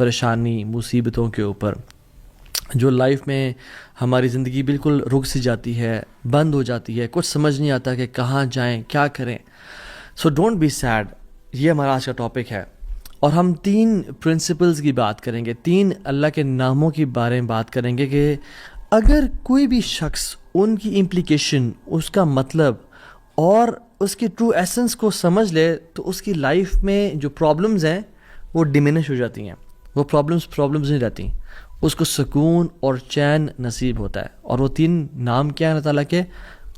پریشانی مصیبتوں کے اوپر، جو لائف میں ہماری زندگی بالکل رک سی جاتی ہے، بند ہو جاتی ہے، کچھ سمجھ نہیں آتا کہ کہاں جائیں کیا کریں. سو ڈونٹ بی سیڈ، یہ ہمارا آج کا ٹاپک ہے. اور ہم 3 پرنسپلز کی بات کریں گے، 3 اللہ کے ناموں کے بارے میں بات کریں گے کہ اگر کوئی بھی شخص ان کی امپلیکیشن، اس کا مطلب اور اس کی ٹرو ایسنس کو سمجھ لے تو اس کی لائف میں جو پرابلمز ہیں وہ ڈیمینش ہو جاتی ہیں، وہ پرابلمز نہیں رہتی، اس کو سکون اور چین نصیب ہوتا ہے. اور وہ 3 نام کیا ہیں اللہ تعالیٰ کے؟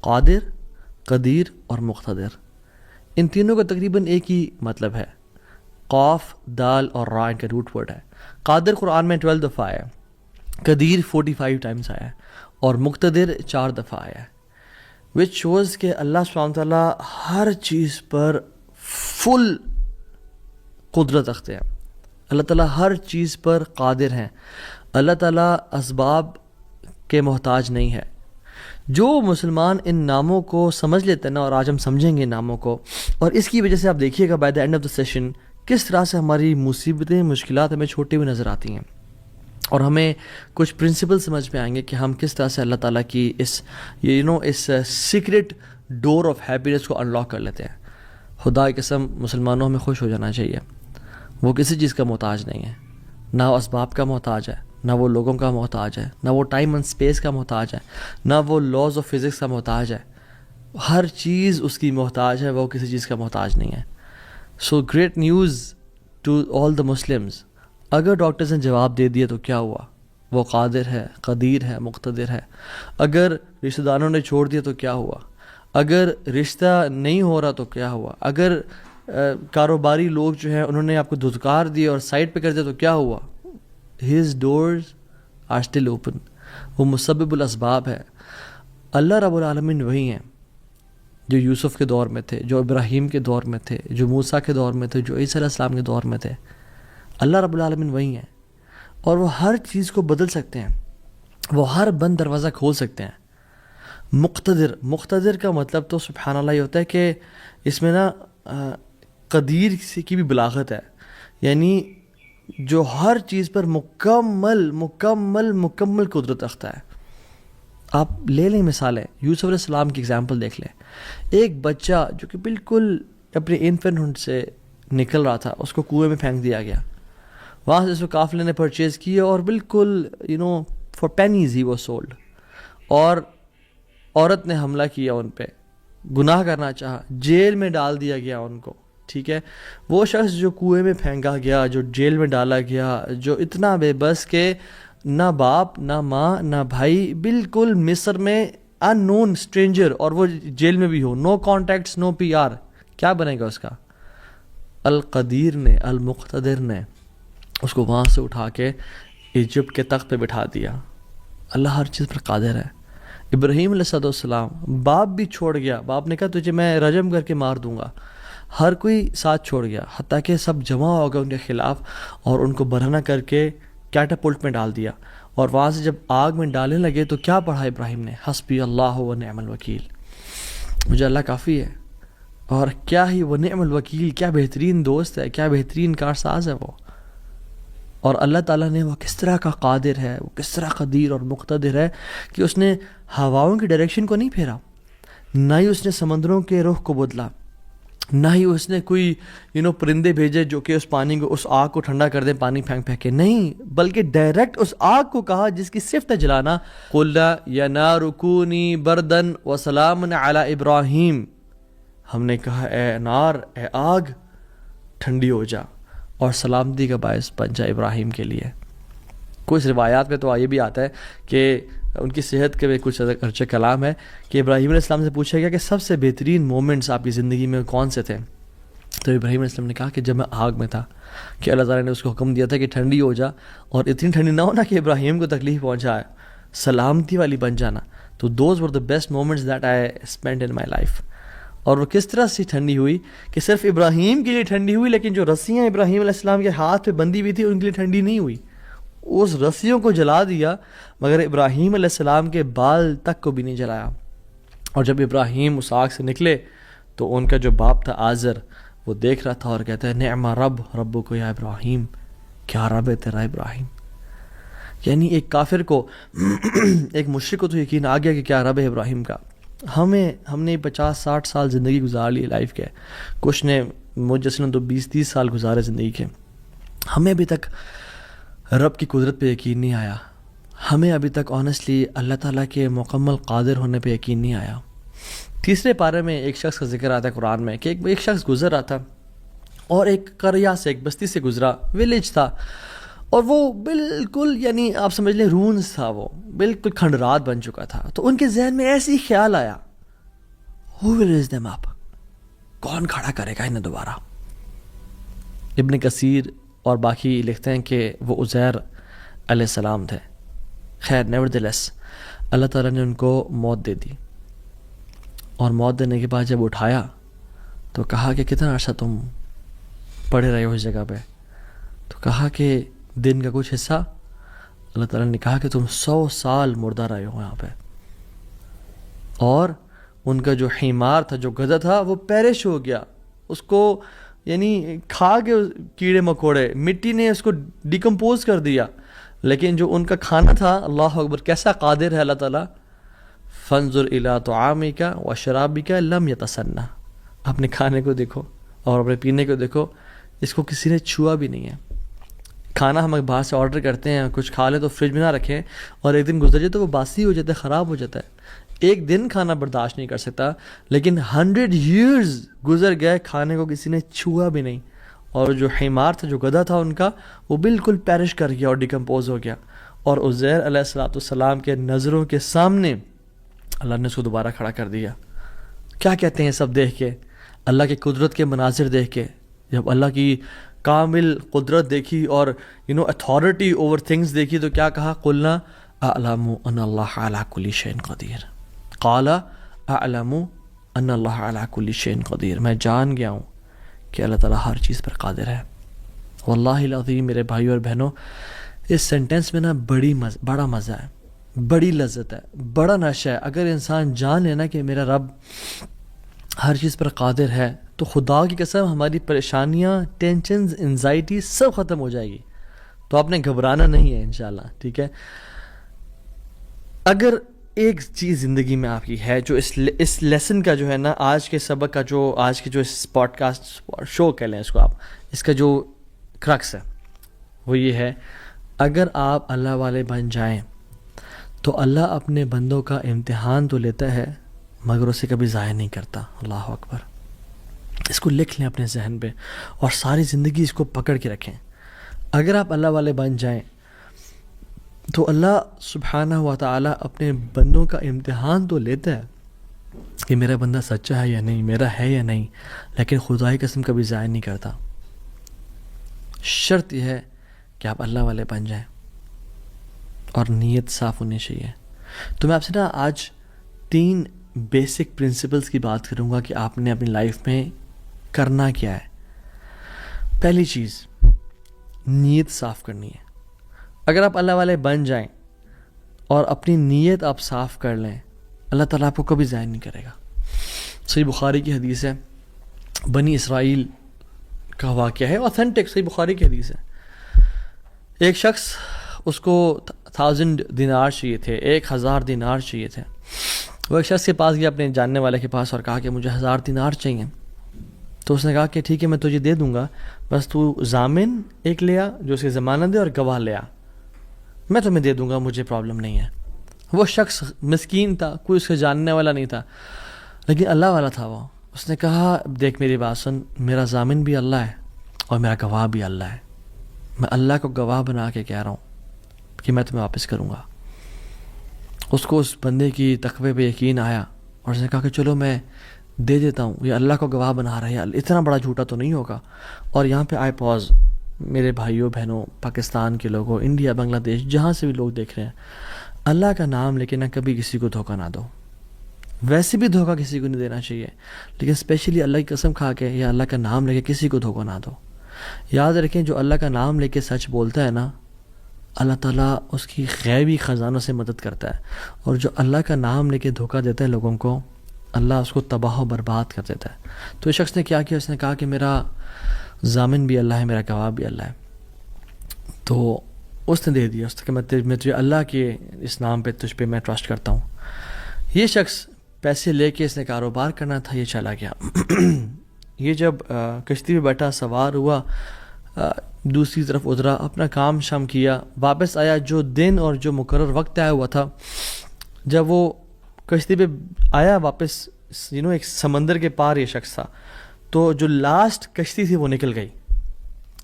قادر، قدیر اور مقتدر. ان تینوں کا تقریباً ایک ہی مطلب ہے. قاف، دال اور را ان کا روٹ ورڈ ہے. قادر قرآن میں 12 دفعہ آیا ہے، قدیر 45 ٹائمز آیا ہے اور مقتدر 4 دفعہ آیا ہے. وچ شوز کہ اللہ سبحانہ وتعالیٰ ہر چیز پر فل قدرت رکھتے ہیں. اللہ تعالیٰ ہر چیز پر قادر ہیں. اللہ تعالیٰ اسباب کے محتاج نہیں ہے. جو مسلمان ان ناموں کو سمجھ لیتے ہیں نا، اور آج ہم سمجھیں گے ان ناموں کو، اور اس کی وجہ سے آپ دیکھیے گا by the end of the session کس طرح سے ہماری مصیبتیں، مشکلات ہمیں چھوٹی ہوئی نظر آتی ہیں، اور ہمیں کچھ پرنسپل سمجھ میں آئیں گے کہ ہم کس طرح سے اللہ تعالیٰ کی اس سیکرٹ ڈور آف ہیپینس کو انلاک کر لیتے ہیں. خدا کی قسم مسلمانوں ہمیں خوش ہو جانا چاہیے. وہ کسی چیز کا محتاج نہیں ہے، نہ وہ اسباب کا محتاج ہے، نہ وہ لوگوں کا محتاج ہے، نہ وہ ٹائم اینڈ اسپیس کا محتاج ہے، نہ وہ لاز آف فزکس کا محتاج ہے. ہر چیز اس کی محتاج ہے، وہ کسی چیز کا محتاج نہیں ہے. So great news to all the Muslims. اگر ڈاکٹرز نے جواب دے دیا تو کیا ہوا؟ وہ قادر ہے، قدیر ہے، مقتدر ہے. اگر رشتہ داروں نے چھوڑ دیا تو کیا ہوا؟ اگر رشتہ نہیں ہو رہا تو کیا ہوا؟ اگر کاروباری لوگ جو ہیں انہوں نے آپ کو دھتکار دیا اور سائڈ پہ کر دیا تو کیا ہوا؟ His doors are still open. وہ مسبب الاسباب ہے. اللہ رب العالمین وہی ہیں جو یوسف کے دور میں تھے، جو ابراہیم کے دور میں تھے، جو موسیٰ کے دور میں تھے، جو عیسیٰ علیہ السلام کے دور میں تھے. اللہ رب العالمین وہی ہیں، اور وہ ہر چیز کو بدل سکتے ہیں، وہ ہر بند دروازہ کھول سکتے ہیں. مقتدر کا مطلب تو سبحان اللہ یہ ہوتا ہے کہ اس میں نا قدیر کی بھی بلاغت ہے، یعنی جو ہر چیز پر مکمل قدرت رکھتا ہے. آپ لے لیں مثالیں، یوسف علیہ السلام کی اگزامپل دیکھ لیں. ایک بچہ جو کہ بالکل اپنے انفینٹ سے نکل رہا تھا، اس کو کنویں میں پھینک دیا گیا. وہاں سے اس کو قافلے نے پرچیز کیا اور بالکل for pennies he was sold. اور عورت نے حملہ کیا ان پہ، گناہ کرنا چاہا، جیل میں ڈال دیا گیا ان کو. ٹھیک ہے، وہ شخص جو کنویں میں پھینکا گیا، جو جیل میں ڈالا گیا، جو اتنا بے بس کہ نہ باپ نہ ماں نہ بھائی، بالکل مصر میں ان نون اسٹرینجر، اور وہ جیل میں بھی ہو، نو کانٹیکٹس نو پی آر، کیا بنے گا اس کا؟ القدیر نے، المقتدر نے اس کو وہاں سے اٹھا کے ایجپٹ کے تخت پہ بٹھا دیا. اللہ ہر چیز پر قادر ہے. ابراہیم علیہ السلام، باپ بھی چھوڑ گیا، باپ نے کہا تجھے میں رجم کر کے مار دوں گا، ہر کوئی ساتھ چھوڑ گیا، حتیٰ کہ سب جمع ہو گئے ان کے خلاف اور ان کو برہنہ کر کے کیٹاپلٹ میں ڈال دیا. اور وہاں سے جب آگ میں ڈالنے لگے تو کیا پڑھا ابراہیم نے؟ حسبی اللہ و نعم الوکیل، مجھے اللہ کافی ہے. اور کیا ہی وہ نعم الوکیل، کیا بہترین دوست ہے، کیا بہترین کارساز ہے وہ. اور اللہ تعالیٰ نے وہ کس طرح کا قادر ہے، وہ کس طرح قدیر اور مقتدر ہے کہ اس نے ہواؤں کی ڈائریکشن کو نہیں پھیرا، نہ ہی اس نے سمندروں کے رخ کو بدلا، نہ ہی اس نے کوئی پرندے بھیجے جو کہ اس پانی کو، اس آگ کو ٹھنڈا کر دیں پانی پھینک پھینک کے، نہیں، بلکہ ڈائریکٹ اس آگ کو کہا جس کی صفت ہے جلانا، قُلْنَا يَا نَارُ كُونِي بَرْدًا وَسَلَامًا عَلَىٰ إِبْرَاهِيمَ، ہم نے کہا اے نار، اے آگ ٹھنڈی ہو جا اور سلامتی کا باعث بن جا ابراہیم کے لیے. کچھ روایات میں تو یہ بھی آتا ہے کہ ان کی صحت کے کچھ ارچہ کلام ہے کہ ابراہیم علیہ السلام سے پوچھا گیا کہ سب سے بہترین مومنٹس آپ کی زندگی میں کون سے تھے؟ تو ابراہیم علیہ السلام نے کہا کہ جب میں آگ میں تھا، کہ اللہ تعالیٰ نے اس کو حکم دیا تھا کہ ٹھنڈی ہو جا، اور اتنی ٹھنڈی نہ ہونا کہ ابراہیم کو تکلیف پہنچائے، سلامتی والی بن جانا. تو those were the best moments that I spend in my life. اور وہ کس طرح سے ٹھنڈی ہوئی کہ صرف ابراہیم کے لیے ٹھنڈی ہوئی، لیکن جو رسیاں ابراہیم علیہ السلام کے ہاتھ پہ بندھی ہوئی تھی ان کے لیے ٹھنڈی نہیں ہوئی. اس رسیوں کو جلا دیا مگر ابراہیم علیہ السلام کے بال تک کو بھی نہیں جلایا. اور جب ابراہیم اس آگ سے نکلے تو ان کا جو باپ تھا آزر، وہ دیکھ رہا تھا اور کہتا ہے نعم رب ربک یا ابراہیم، کیا رب ہے تیرا ابراہیم. یعنی ایک کافر کو ایک مشرک کو تو یقین آ گیا کہ کیا رب ہے ابراہیم کا. ہم نے 50-60 سال زندگی گزار لی لائف کے, کچھ نے مجھ جیسے نے تو 20-30 سال گزارے زندگی کے. ہمیں ابھی تک رب کی قدرت پہ یقین نہیں آیا. ہمیں ابھی تک آنیسٹلی اللہ تعالیٰ کے مکمل قادر ہونے پہ یقین نہیں آیا. تیسرے پارے میں ایک شخص کا ذکر آتا ہے قرآن میں کہ ایک شخص گزر رہا تھا اور ایک قریہ سے, ایک بستی سے گزرا, ویلیج تھا, اور وہ بالکل یعنی آپ سمجھ لیں رونز تھا, وہ بالکل کھنڈرات بن چکا تھا. تو ان کے ذہن میں ایسے ہی خیال آیا, who will raise them up, کون کھڑا کرے گا انہیں دوبارہ. ابن کثیر اور باقی لکھتے ہیں کہ وہ عزیر علیہ السلام تھے. خیر نیورتھلیس اللہ تعالیٰ نے ان کو موت دے دی, اور موت دینے کے بعد جب اٹھایا تو کہا کہ کتنا عرصہ تم پڑے رہے ہو اس جگہ پہ. تو کہا کہ دن کا کچھ حصہ. اللہ تعالیٰ نے کہا کہ تم 100 سال مردہ رہے ہو یہاں پہ. اور ان کا جو حمار تھا, جو گدھا تھا, وہ پیرش ہو گیا. اس کو یعنی کھا کے کیڑے مکوڑے, مٹی نے اس کو ڈیکمپوز کر دیا. لیکن جو ان کا کھانا تھا, اللہ اکبر کیسا قادر ہے اللہ تعالیٰ. فانظر الی طعامک وشرابک لم یتسنہ, اپنے کھانے کو دیکھو اور اپنے پینے کو دیکھو, اس کو کسی نے چھوا بھی نہیں ہے. کھانا ہم باہر سے آرڈر کرتے ہیں, کچھ کھا لیں تو فریج میں نہ رکھیں, اور ایک دن گزر جائے تو وہ باسی ہو جاتا ہے, خراب ہو جاتا ہے. ایک دن کھانا برداشت نہیں کر سکتا, لیکن 100 years گزر گئے, کھانے کو کسی نے چھوا بھی نہیں. اور جو حمار تھا, جو گدھا تھا ان کا, وہ بالکل پیرش کر گیا اور ڈیکمپوز ہو گیا. اور عزیر علیہ السلام کے نظروں کے سامنے اللہ نے اس کو دوبارہ کھڑا کر دیا. کیا کہتے ہیں سب دیکھ کے, اللہ کی قدرت کے مناظر دیکھ کے, جب اللہ کی کامل قدرت دیکھی اور اتھارٹی اوور تھنگس دیکھی, تو کیا کہا, قلنا اعلم ان اللہ علی کل شیء قدیر. قال اعلم ان اللہ علی کل شیء قدیر, میں جان گیا ہوں کہ اللہ تعالیٰ ہر چیز پر قادر ہے. واللہ العظیم میرے بھائیو اور بہنوں, اس سینٹنس میں نا بڑا مزہ ہے, بڑی لذت ہے, بڑا نشہ ہے. اگر انسان جان لینا کہ میرا رب ہر چیز پر قادر ہے, تو خدا کی قسم ہماری پریشانیاں, ٹینشنز, انزائٹی سب ختم ہو جائے گی. تو آپ نے گھبرانا نہیں ہے انشاءاللہ, ٹھیک ہے. اگر ایک چیز زندگی میں آپ کی ہے جو اس لیسن کا جو ہے نا, آج کے سبق کا, جو آج کے جو اس پوڈ کاسٹ شو کہہ لیں اس کو آپ, اس کا جو کرکس ہے وہ یہ ہے, اگر آپ اللہ والے بن جائیں تو اللہ اپنے بندوں کا امتحان تو لیتا ہے مگر اسے کبھی ضائع نہیں کرتا. اللہ اکبر. اس کو لکھ لیں اپنے ذہن پہ اور ساری زندگی اس کو پکڑ کے رکھیں. اگر آپ اللہ والے بن جائیں تو اللہ سبحانہ و تعالیٰ اپنے بندوں کا امتحان تو لیتا ہے کہ میرا بندہ سچا ہے یا نہیں, میرا ہے یا نہیں, لیکن خدا کی قسم کبھی ضائع نہیں کرتا. شرط یہ ہے کہ آپ اللہ والے بن جائیں اور نیت صاف ہونی چاہیے. تو میں آپ سے نا آج 3 بیسک پرنسپلز کی بات کروں گا کہ آپ نے اپنی لائف میں کرنا کیا ہے. پہلی چیز, نیت صاف کرنی ہے. اگر آپ اللہ والے بن جائیں اور اپنی نیت آپ صاف کر لیں, اللہ تعالیٰ آپ کو کبھی ضائع نہیں کرے گا. صحیح بخاری کی حدیث ہے, بنی اسرائیل کا واقعہ ہے, اوتھینٹک صحیح بخاری کی حدیث ہے. ایک شخص, اس کو 1000 دینار چاہیے تھے, 1000 دینار چاہیے تھے. وہ ایک شخص کے پاس گیا, اپنے جاننے والے کے پاس, اور کہا کہ مجھے 1000 دینار چاہیے. تو اس نے کہا کہ ٹھیک ہے میں تجھے دے دوں گا, بس تو ضامن ایک لے آ جو اسے ضمانت دے, اور گواہ لے آ, میں تمہیں دے دوں گا, مجھے پرابلم نہیں ہے. وہ شخص مسکین تھا, کوئی اس کے جاننے والا نہیں تھا, لیکن اللہ والا تھا وہ. اس نے کہا دیکھ میری بات سن, میرا ضامن بھی اللہ ہے اور میرا گواہ بھی اللہ ہے. میں اللہ کو گواہ بنا کے کہہ رہا ہوں کہ میں تمہیں واپس کروں گا. اس کو اس بندے کی تقوی پہ یقین آیا اور اس نے کہا کہ چلو میں دے دیتا ہوں, یہ اللہ کو گواہ بنا رہا ہے, اتنا بڑا جھوٹا تو نہیں ہوگا. اور یہاں پہ آئے پاز, میرے بھائیوں بہنوں, پاکستان کے لوگوں, انڈیا, بنگلہ دیش, جہاں سے بھی لوگ دیکھ رہے ہیں, اللہ کا نام لے کے نہ کبھی کسی کو دھوکہ نہ دو. ویسے بھی دھوکہ کسی کو نہیں دینا چاہیے, لیکن اسپیشلی اللہ کی قسم کھا کے یا اللہ کا نام لے کے کسی کو دھوکہ نہ دو. یاد رکھیں جو اللہ کا نام لے کے سچ بولتا ہے نا, اللہ تعالیٰ اس کی غیبی خزانوں سے مدد کرتا ہے. اور جو اللہ کا نام لے کے دھوکہ دیتا ہے لوگوں کو, اللہ اس کو تباہ و برباد کر دیتا ہے. تو اس شخص نے کیا کیا, اس نے کہا کہ میرا ضامن بھی اللہ ہے, میرا گواہ بھی اللہ ہے, تو اس نے دے دیا، اس نے کہ میں تجھے اللہ کے اس نام پہ تجھ پہ میں ٹرسٹ کرتا ہوں. یہ شخص پیسے لے کے اس نے کاروبار کرنا تھا، یہ چلا گیا. یہ جب کشتی پہ بیٹھا، سوار ہوا، دوسری طرف اترا، اپنا کام شام کیا، واپس آیا. جو دن اور جو مقرر وقت طے ہوا تھا، جب وہ کشتی پہ آیا واپس، ایک سمندر کے پار یہ شخص تھا، تو جو لاسٹ کشتی تھی وہ نکل گئی.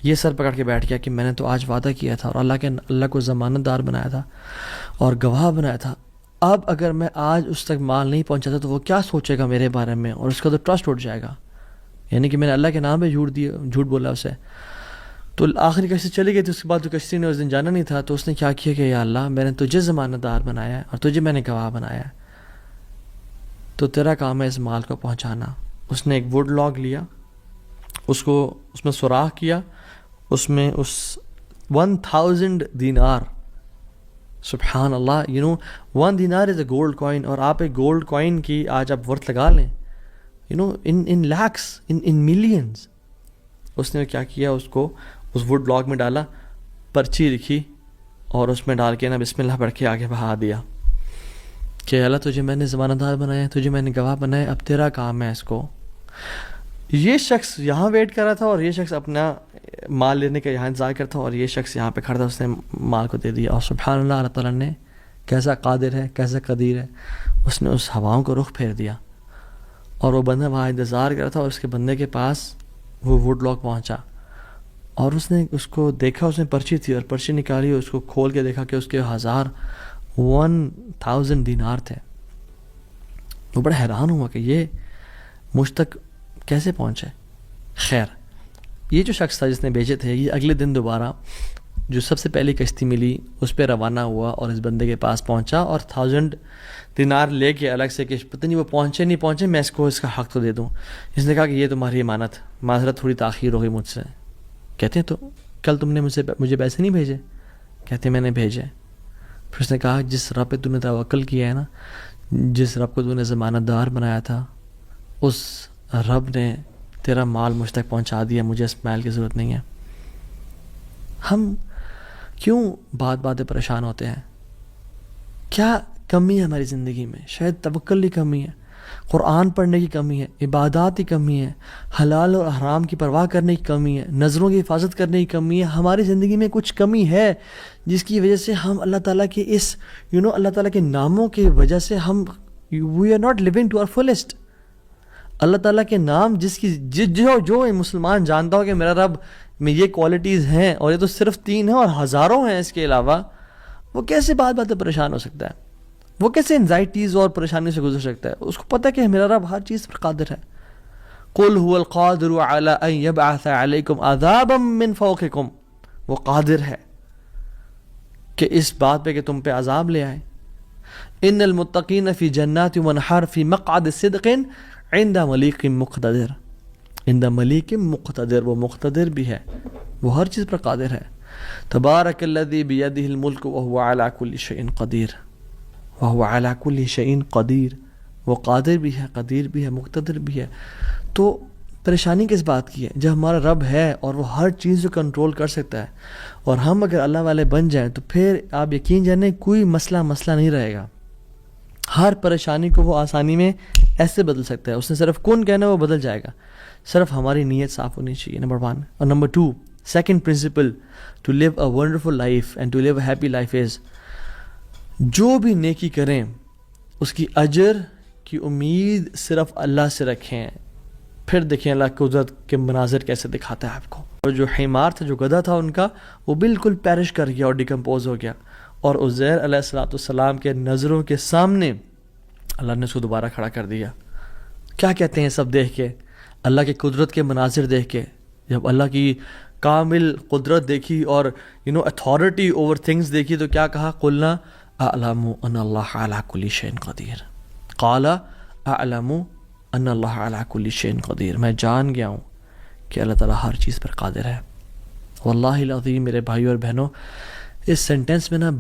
یہ سر پکڑ کے بیٹھ گیا کہ میں نے تو آج وعدہ کیا تھا اور اللہ کو ضمانت دار بنایا تھا اور گواہ بنایا تھا. اب اگر میں آج اس تک مال نہیں پہنچاتا تو وہ کیا سوچے گا میرے بارے میں، اور اس کا تو ٹرسٹ اٹھ جائے گا، یعنی کہ میں نے اللہ کے نام پہ جھوٹ بولا اسے. تو آخری کشتی چلی گئی تھی. اس کے بعد تو کشتی نے اس دن جانا نہیں تھا، تو اس نے کیا کیا کہ یا اللہ، میں نے تجھے ضمانت دار بنایا ہے اور تجھے میں نے گواہ بنایا ہے، تو تیرا کام ہے اس مال کو پہنچانا. اس نے ایک ووڈ لاگ لیا، اس میں سوراخ کیا، اس میں اس 1000 دینار، سبحان اللہ، 1 دینار از اے گولڈ کوائن. اور آپ ایک گولڈ کوائن کی آج آپ ورتھ لگا لیں، ان لیکس، ان ملینز. اس نے کیا کیا، اس کو اس ووڈ لاگ میں ڈالا، پرچی لکھی اور اس میں ڈال کے نا بسم اللہ پڑھ کے آگے بہا دیا کہ اللہ تجھے میں نے ضمانت دار بنایا ہے، تجھے میں نے گواہ بنایا، اب تیرا کام ہے اس کو. یہ شخص یہاں ویٹ کر رہا تھا اور یہ شخص اپنا مال لینے کا یہاں انتظار کرتا تھا، اور یہ شخص یہاں پہ کھڑا تھا، اس نے مال کو دے دیا. اور سبحان اللہ، اللہ تعالیٰ نے کیسا قادر ہے، کیسا قدیر ہے، اس نے اس ہواؤں کو رخ پھیر دیا اور وہ بندہ وہاں انتظار کر رہا تھا، اور اس کے بندے کے پاس وہ ووڈ لاگ پہنچا اور اس نے اس کو دیکھا، اس میں پرچی تھی اور پرچی نکالی، اس کو کھول کے دیکھا کہ اس کے 1000 دینار تھے. وہ بڑا حیران ہوا کہ یہ مجھ تک کیسے پہنچے. خیر، یہ جو شخص تھا جس نے بیچے تھے، یہ اگلے دن دوبارہ جو سب سے پہلی کشتی ملی اس پہ روانہ ہوا اور اس بندے کے پاس پہنچا اور 1000 دینار لے کے الگ سے کہ پتہ نہیں وہ پہنچے نہیں پہنچے، میں اس کو اس کا حق تو دے دوں. اس نے کہا کہ یہ تمہاری امانت، معذرت تھوڑی تاخیر ہو گئی مجھ سے. کہتے ہیں تو کل تم نے مجھے پیسے نہیں بھیجے؟ کہتے ہیں میں نے بھیجے. پھر اس نے کہا جس رب پہ تم نے توکل کیا ہے نا، جس رب کو تم نے ضمانت دار بنایا تھا، اس رب نے تیرا مال مجھ تک پہنچا دیا، مجھے اس مال کی ضرورت نہیں ہے. ہم کیوں بات پریشان ہوتے ہیں؟ کیا کمی ہے ہماری زندگی میں؟ شاید توکل کی کمی ہے، قرآن پڑھنے کی کمی ہے، عبادات کی کمی ہے، حلال اور حرام کی پرواہ کرنے کی کمی ہے، نظروں کی حفاظت کرنے کی کمی ہے. ہماری زندگی میں کچھ کمی ہے جس کی وجہ سے ہم اللہ تعالیٰ کے اس اللہ تعالیٰ کے ناموں کی وجہ سے ہم we are not living to our fullest. اللہ تعالیٰ کے نام جو مسلمان جانتا ہو کہ میرا رب میں یہ کوالٹیز ہیں، اور یہ تو صرف 3 ہیں اور ہزاروں ہیں اس کے علاوہ، وہ کیسے بات پریشان ہو سکتا ہے؟ وہ کیسے انزائٹیز اور پریشانی سے گزر سکتا ہے؟ اس کو پتہ کہ میرا رب ہر چیز پر قادر ہے. قل هو القادر على ان يبعث عليكم عذابا من فوقكم، وہ قادر ہے کہ اس بات پہ کہ تم پہ عذاب لے آئے. ان المتقین فی جنات ونہر فی مقعد صدق عند ملیک مقتدر. عند ملیک مقتدر، وہ مقتدر بھی ہے، وہ ہر چیز پر قادر ہے. تبارک الذی بیدہ الملک وهو علی کل شیء قدیر، وهو علی کل شیء قدیر. وہ قادر بھی ہے، قدیر بھی ہے، مقتدر بھی ہے. تو پریشانی کس بات کی ہے جب ہمارا رب ہے اور وہ ہر چیز کو کنٹرول کر سکتا ہے، اور ہم اگر اللہ والے بن جائیں تو پھر آپ یقین جانیں کوئی مسئلہ نہیں رہے گا. ہر پریشانی کو وہ آسانی میں ایسے بدل سکتا ہے. اس نے صرف کن کہنا، وہ بدل جائے گا. صرف ہماری نیت صاف ہونی چاہیے، نمبر 1. اور number 2، second principle to live a wonderful life and to live a happy life is, جو بھی نیکی کریں اس کی اجر کی امید صرف اللہ سے رکھیں. پھر دیکھیں اللہ کی قدرت کے مناظر کیسے دکھاتا ہے آپ کو. اور جو حمار تھا، جو گدھا تھا ان کا، وہ بالکل پیرش کر گیا اور ڈیکمپوز ہو گیا، اور عزیر علیہ السلام کے نظروں کے سامنے اللہ نے اس کو دوبارہ کھڑا کر دیا. کیا کہتے ہیں سب دیکھ کے، اللہ کی قدرت کے مناظر دیکھ کے، جب اللہ کی کامل قدرت دیکھی اور اتھارٹی اوور تھنگس دیکھی تو کیا کہا؟ قلنا اعلم ان اللہ علی کل شیء قدیر. قال اعلم ان اللہ علی کل شیء قدیر، میں جان گیا ہوں کہ اللہ تعالیٰ ہر چیز پر قادر ہے. واللہ العظیم میرے بھائیو اور بہنوں، اس سینٹنس میں نا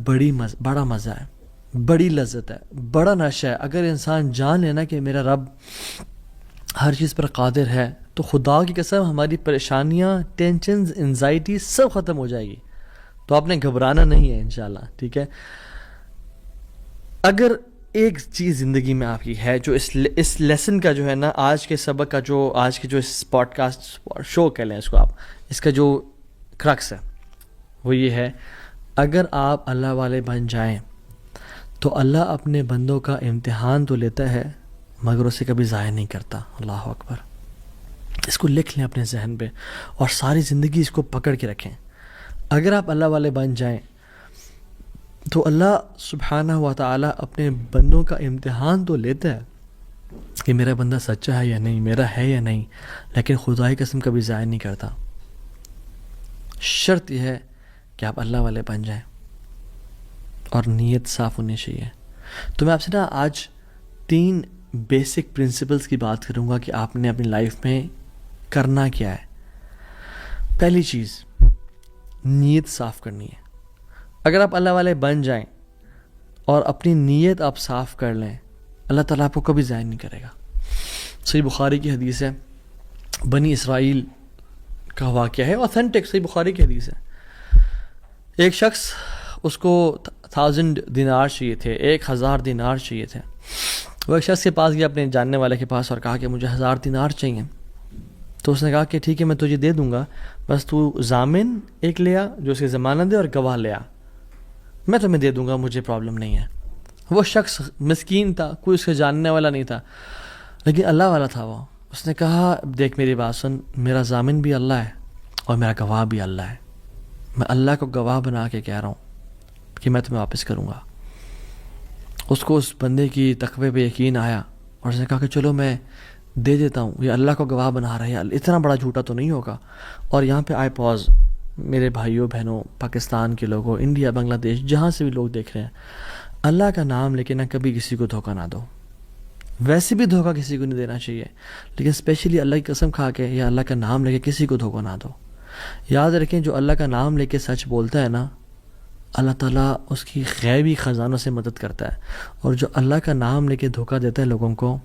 بڑا مزہ ہے، بڑی لذت ہے، بڑا نشہ ہے. اگر انسان جان لینا کہ میرا رب ہر چیز پر قادر ہے تو خدا کی قسم ہماری پریشانیاں، ٹینشنز، انزائٹی سب ختم ہو جائے گی. تو آپ نے گھبرانا نہیں ہے انشاءاللہ. ٹھیک ہے. اگر ایک چیز زندگی میں آپ کی ہے جو اس لیسن کا جو ہے نا، آج کے سبق کا، جو آج کے جو اس پوڈ کاسٹ شو کہہ لیں اس کو آپ، اس کا جو کرکس ہے وہ یہ ہے، اگر آپ اللہ والے بن جائیں تو اللہ اپنے بندوں کا امتحان تو لیتا ہے مگر اسے کبھی ضائع نہیں کرتا. اللہ اکبر. اس کو لکھ لیں اپنے ذہن پہ اور ساری زندگی اس کو پکڑ کے رکھیں. اگر آپ اللہ والے بن جائیں تو اللہ سبحانہ و تعالیٰ اپنے بندوں کا امتحان تو لیتا ہے کہ میرا بندہ سچا ہے یا نہیں، میرا ہے یا نہیں، لیکن خدائی قسم کبھی ضائع نہیں کرتا. شرط یہ ہے کہ آپ اللہ والے بن جائیں اور نیت صاف ہونی چاہیے. تو میں آپ سے نا آج 3 بیسک پرنسپلز کی بات کروں گا کہ آپ نے اپنی لائف میں کرنا کیا ہے. پہلی چیز، نیت صاف کرنی ہے. اگر آپ اللہ والے بن جائیں اور اپنی نیت آپ صاف کر لیں، اللہ تعالیٰ آپ کو کبھی ضائع نہیں کرے گا. صحیح بخاری کی حدیث ہے، بنی اسرائیل کا واقعہ ہے، اوتھینٹک صحیح بخاری کی حدیث ہے. ایک شخص، اس کو 1000 دینار چاہیے تھے، 1000 دینار چاہیے تھے. وہ ایک شخص کے پاس گیا، اپنے جاننے والے کے پاس، اور کہا کہ مجھے 1000 دینار چاہیے. تو اس نے کہا کہ ٹھیک ہے میں تجھے دے دوں گا، بس تو ضامن ایک لے آ جو اس کی ضمانت دے اور گواہ لے آ، میں تمہیں دے دوں گا، مجھے پرابلم نہیں ہے. وہ شخص مسکین تھا، کوئی اس کے جاننے والا نہیں تھا، لیکن اللہ والا تھا وہ. اس نے کہا دیکھ میری بات سن، میرا ضامن بھی اللہ ہے اور میرا گواہ بھی اللہ ہے، میں اللہ کو گواہ بنا کے کہہ رہا ہوں کہ میں تمہیں واپس کروں گا. اس کو اس بندے کی تقوی پہ یقین آیا اور اس نے کہا کہ چلو میں دے دیتا ہوں، یہ اللہ کو گواہ بنا رہا ہے، اتنا بڑا جھوٹا تو نہیں ہوگا. اور یہاں پہ آئے پاز، میرے بھائیوں بہنوں، پاکستان کے لوگوں، انڈیا، بنگلہ دیش، جہاں سے بھی لوگ دیکھ رہے ہیں، اللہ کا نام لے کے نہ کبھی کسی کو دھوکہ نہ دو. ویسے بھی دھوکہ کسی کو نہیں دینا چاہیے، لیکن اسپیشلی اللہ کی قسم کھا کے یا اللہ کا نام لے کے کسی کو دھوکہ نہ دو. یاد رکھیں جو اللہ کا نام لے کے سچ بولتا ہے نا، اللہ تعالیٰ اس کی غیبی خزانوں سے مدد کرتا ہے، اور جو اللہ کا نام لے کے دھوکہ دیتا ہے لوگوں کو،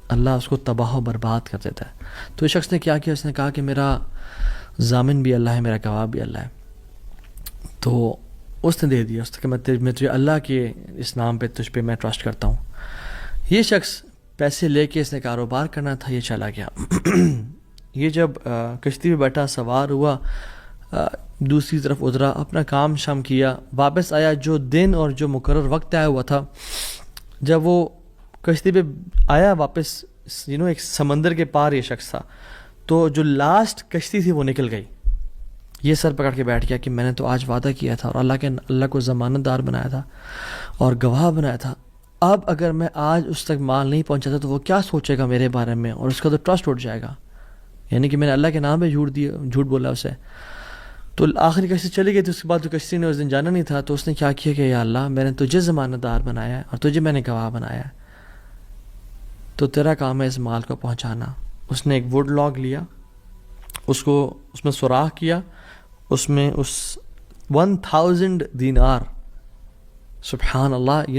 اللہ اس کو تباہ و برباد کر دیتا ہے. تو اس شخص نے کیا کیا، اس نے کہا کہ میرا ضامن بھی اللہ ہے، میرا گواہ بھی اللہ ہے. تو اس نے دے دیا، اس نے کہ میں تجھے اللہ کے اس نام پہ، تجھ پہ میں ٹرسٹ کرتا ہوں. یہ شخص پیسے لے کے، اس نے کاروبار کرنا تھا، یہ چلا گیا. یہ جب کشتی پہ بیٹھا، سوار ہوا، دوسری طرف اترا، اپنا کام شام کیا، واپس آیا. جو دن اور جو مقرر وقت آیا ہوا تھا، جب وہ کشتی پہ آیا واپس، ایک سمندر کے پار یہ شخص تھا، تو جو لاسٹ کشتی تھی وہ نکل گئی. یہ سر پکڑ کے بیٹھ گیا کہ میں نے تو آج وعدہ کیا تھا اور اللہ کو ضمانت دار بنایا تھا اور گواہ بنایا تھا. اب اگر میں آج اس تک مال نہیں پہنچاتا تو وہ کیا سوچے گا میرے بارے میں، اور اس کا تو ٹرسٹ اٹھ جائے گا، یعنی کہ میں نے اللہ کے نام پہ جھوٹ بولا اسے. تو آخری کشتی چلی گئی تھی. اس کے بعد تو کشتی نے اس دن جانا نہیں تھا، تو اس نے کیا کیا کہ یا اللہ میں نے تجھے ضمانت دار بنایا ہے اور تجھے میں نے گواہ بنایا ہے، تو تیرا کام ہے اس مال کو پہنچانا. اس نے ایک ووڈ لاگ لیا، اس میں سوراخ کیا، اس میں اس 1000 دینار، سبحان اللہ،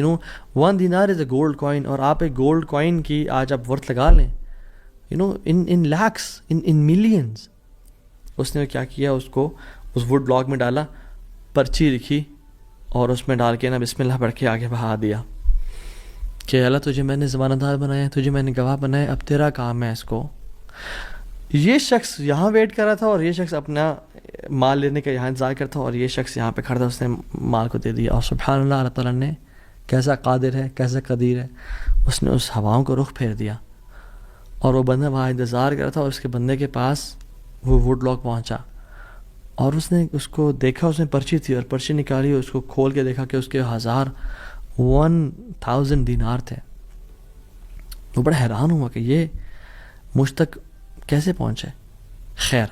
1 دینار از اے گولڈ کوائن. اور آپ ایک گولڈ کوائن کی آج آپ ورتھ لگا لیں، ان لیکس، ان ملینز. اس نے کیا کیا، اس کو اس ووڈ لاگ میں ڈالا، پرچی لکھی اور اس میں ڈال کے نا بسم اللہ پڑھ کے آگے بہا دیا کہ اللہ تجھے میں نے ضمانت دار بنایا، تجھے میں نے گواہ بنایا، اب تیرا کام ہے اس کو. یہ شخص یہاں ویٹ کر رہا تھا اور یہ شخص اپنا مال لینے کا یہاں انتظار کرتا، اور یہ شخص یہاں پہ کھڑا تھا، اس نے مال کو دے دیا. اور سبحان اللہ، اللہ تعالیٰ نے کیسا قادر ہے، کیسا قدیر ہے، اس نے اس ہواؤں کو رخ پھیر دیا اور وہ بندہ وہاں انتظار کر رہا تھا، اور اس کے بندے کے پاس وہ ووڈ لاگ پہنچا اور اس نے اس کو دیکھا، اس میں پرچی تھی اور پرچی نکالی، اس کو کھول کے دیکھا کہ اس کے 1000 دینار تھے. وہ بڑا حیران ہوا کہ یہ مجھ تک کیسے پہنچے. خیر،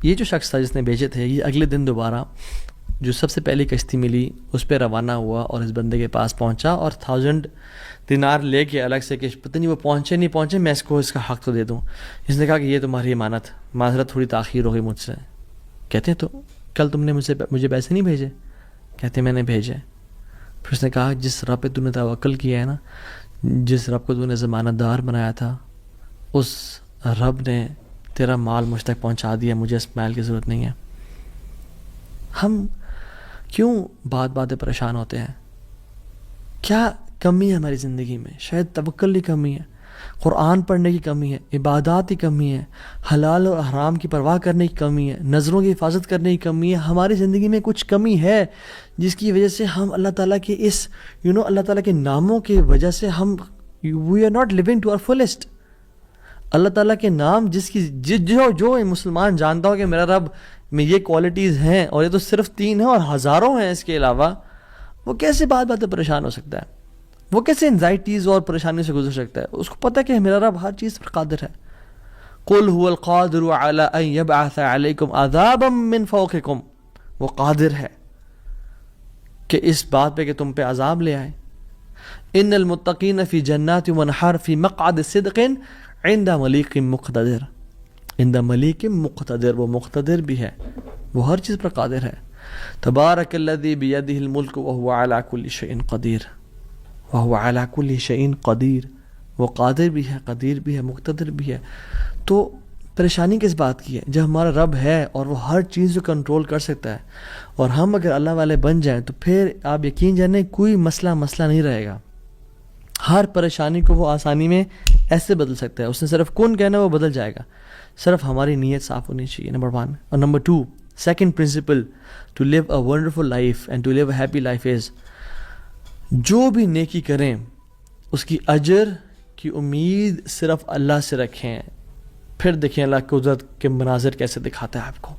یہ جو شخص تھا جس نے بیچے تھے، یہ اگلے دن دوبارہ جو سب سے پہلی کشتی ملی اس پہ روانہ ہوا اور اس بندے کے پاس پہنچا اور 1000 دینار لے کے الگ سے کہ پتہ نہیں وہ پہنچے نہیں پہنچے، میں اس کو اس کا حق تو دے دوں. اس نے کہا کہ یہ تمہاری امانت، معذرت تھوڑی تاخیر ہو گئی مجھ سے. کہتے ہیں تو کل تم نے مجھے پیسے نہیں بھیجے؟ کہتے میں نے بھیجے. پھر اس نے کہا جس رب پہ تو نے توکل کیا ہے نا، جس رب کو تو نے ضمانت دار بنایا تھا، اس رب نے تیرا مال مجھ تک پہنچا دیا، مجھے اس مال کی ضرورت نہیں ہے. ہم کیوں بات باتیں پریشان ہوتے ہیں؟ کیا کمی ہے ہماری زندگی میں؟ شاید توکل کی کمی ہے، قرآن پڑھنے کی کمی ہے، عبادات کی کمی ہے، حلال اور حرام کی پرواہ کرنے کی کمی ہے، نظروں کی حفاظت کرنے کی کمی ہے. ہماری زندگی میں کچھ کمی ہے جس کی وجہ سے ہم اللہ تعالیٰ کے اس اللہ تعالیٰ کے ناموں کی وجہ سے ہم we are not living to our fullest. اللہ تعالیٰ کے نام جس کی جو مسلمان جانتا ہو کہ میرا رب میں یہ کوالٹیز ہیں اور یہ تو صرف 3 ہیں اور ہزاروں ہیں اس کے علاوہ، وہ کیسے بات باتیں پریشان ہو سکتا ہے؟ وہ کیسے انزائٹیز اور پریشانی سے گزر سکتا ہے؟ اس کو پتہ کہ میرا رب ہر چیز پر قادر ہے. قل هو القادر على ان يبعث عليكم عذابا من فوقكم، وہ قادر ہے کہ اس بات پہ کہ تم پہ عذاب لے آئے. ان المتقین فی جنات ونہر فی مقعد صدق عند ملیک مقتدر. عند ملیک مقتدر، وہ مقتدر بھی ہے، وہ ہر چیز پر قادر ہے. تبارک الذی بیدہ الملک وہو علی کل شیء قدیر. وہو علی کل شیء قدیر، وہ قادر بھی ہے، قدیر بھی ہے، مقتدر بھی ہے. تو پریشانی کس بات کی ہے جب ہمارا رب ہے اور وہ ہر چیز کو کنٹرول کر سکتا ہے، اور ہم اگر اللہ والے بن جائیں تو پھر آپ یقین جانیں کوئی مسئلہ نہیں رہے گا. ہر پریشانی کو وہ آسانی میں ایسے بدل سکتا ہے. اس نے صرف کن کہنا وہ بدل جائے گا، صرف ہماری نیت صاف ہونی چاہیے. نمبر 1. اور number 2، second principle to live a wonderful life and to live a happy life is, جو بھی نیکی کریں اس کی اجر کی امید صرف اللہ سے رکھیں. پھر دیکھیں اللہ قدرت کے مناظر کیسے دکھاتا ہے آپ کو.